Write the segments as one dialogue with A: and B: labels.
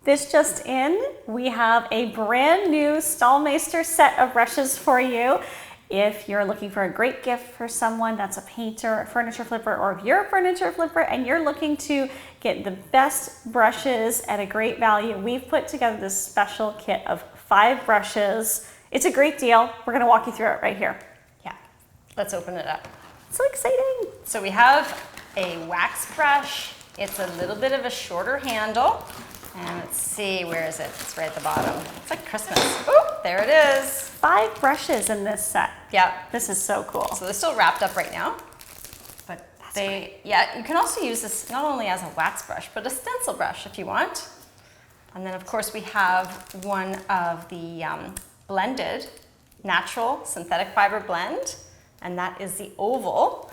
A: This just in, we have a brand new Staalmeester set of brushes for you. If you're looking for a great gift for someone that's a painter, a furniture flipper, or if you're a furniture flipper and you're looking to get the best brushes at a great value, we've put together this special kit of 5 brushes. It's a great deal. We're gonna walk you through it right here.
B: Yeah, let's open it up.
A: So exciting.
B: So we have a wax brush. It's a little bit of a shorter handle. And let's see, where is it? It's right at the bottom. It's like Christmas. Oh, there it is.
A: 5 brushes in this set.
B: Yeah.
A: This is so cool.
B: So they're still wrapped up right now. But yeah, you can also use this not only as a wax brush, but a stencil brush if you want. And then of course we have one of the blended natural synthetic fiber blend, and that is the oval.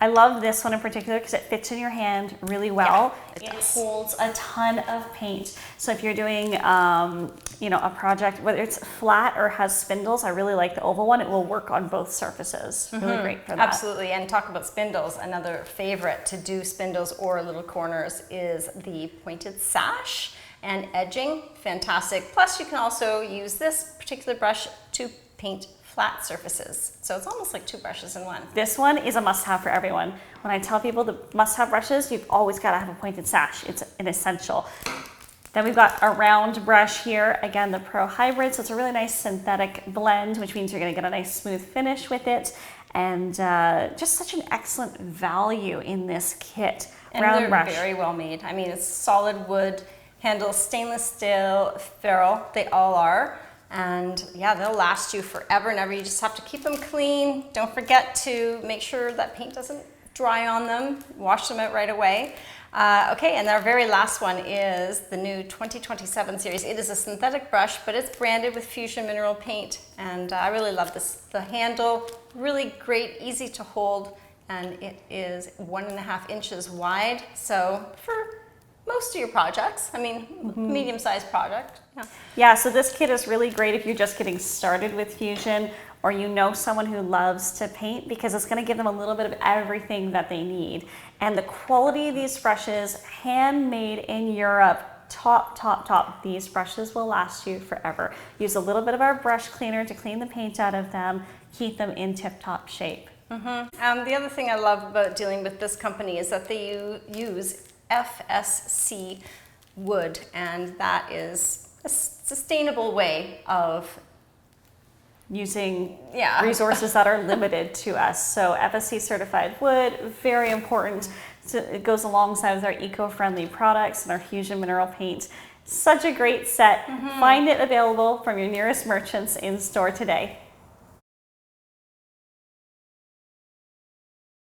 A: I love this one in particular because it fits in your hand really well.
B: Yeah,
A: it holds a ton of paint. So if you're doing, a project, whether it's flat or has spindles, I really like the oval one. It will work on both surfaces. Really great for that.
B: Absolutely, and talk about spindles. Another favorite to do spindles or little corners is the pointed sash and edging. Fantastic. Plus you can also use this particular brush to paint flat surfaces. So it's almost like 2 brushes in one.
A: This one is a must-have for everyone. When I tell people the must-have brushes, you've always got to have a pointed sash. It's an essential. Then we've got a round brush here. Again, the Pro Hybrid. So it's a really nice synthetic blend, which means you're going to get a nice smooth finish with it. And just such an excellent value in this kit.
B: And
A: round
B: they're
A: brush.
B: very well made. I mean, it's solid wood, handles stainless steel, ferrule. They all are. And yeah, they'll last you forever and ever. You just have to keep them clean. Don't forget to make sure that paint doesn't dry on them. Wash them out right away. Okay, and our very last one is the new 2027 series. It is a synthetic brush, but it's branded with Fusion Mineral Paint. And I really love this. The handle, really great, easy to hold. And it is 1.5 inches wide. So for most of your projects, I mean, medium-sized project.
A: Yeah, so this kit is really great if you're just getting started with Fusion or you know someone who loves to paint, because it's going to give them a little bit of everything that they need. And the quality of these brushes, handmade in Europe, top. These brushes will last you forever. Use a little bit of our brush cleaner to clean the paint out of them, keep them in tip-top shape.
B: The other thing I love about dealing with this company is that they use FSC wood, and that is a sustainable way of
A: using resources that are limited to us. So FSC-certified wood, very important. So it goes alongside with our eco-friendly products and our Fusion Mineral Paint. Such a great set. Find it available from your nearest merchants in store today.